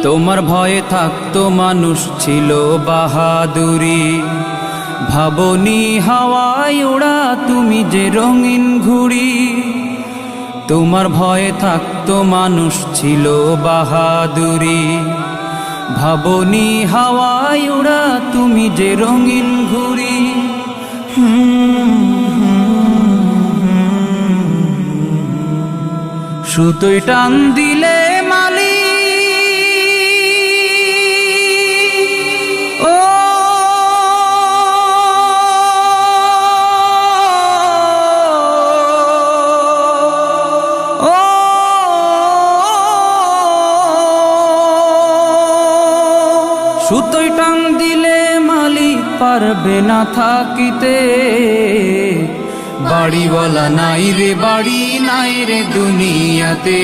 তোমার ভয়ে থাকতো মানুষ ছিল বাহাদুরি, ভাবনি হাওয়ায় ওড়া তুমি যে রঙিন ঘুড়ি। তোমার ভয়ে থাকতো মানুষ ছিল বাহাদুরি, ভাবনি হাওয়ায় ওড়া তুমি যে রঙিন ঘুড়ি। সুতোয় টান দিলে মালি সুতোয় টান দিলে মালিক পারবে না থাকিতে। বাড়িওয়ালা নাই রে বাড়ি নাই রে দুনিয়াতে।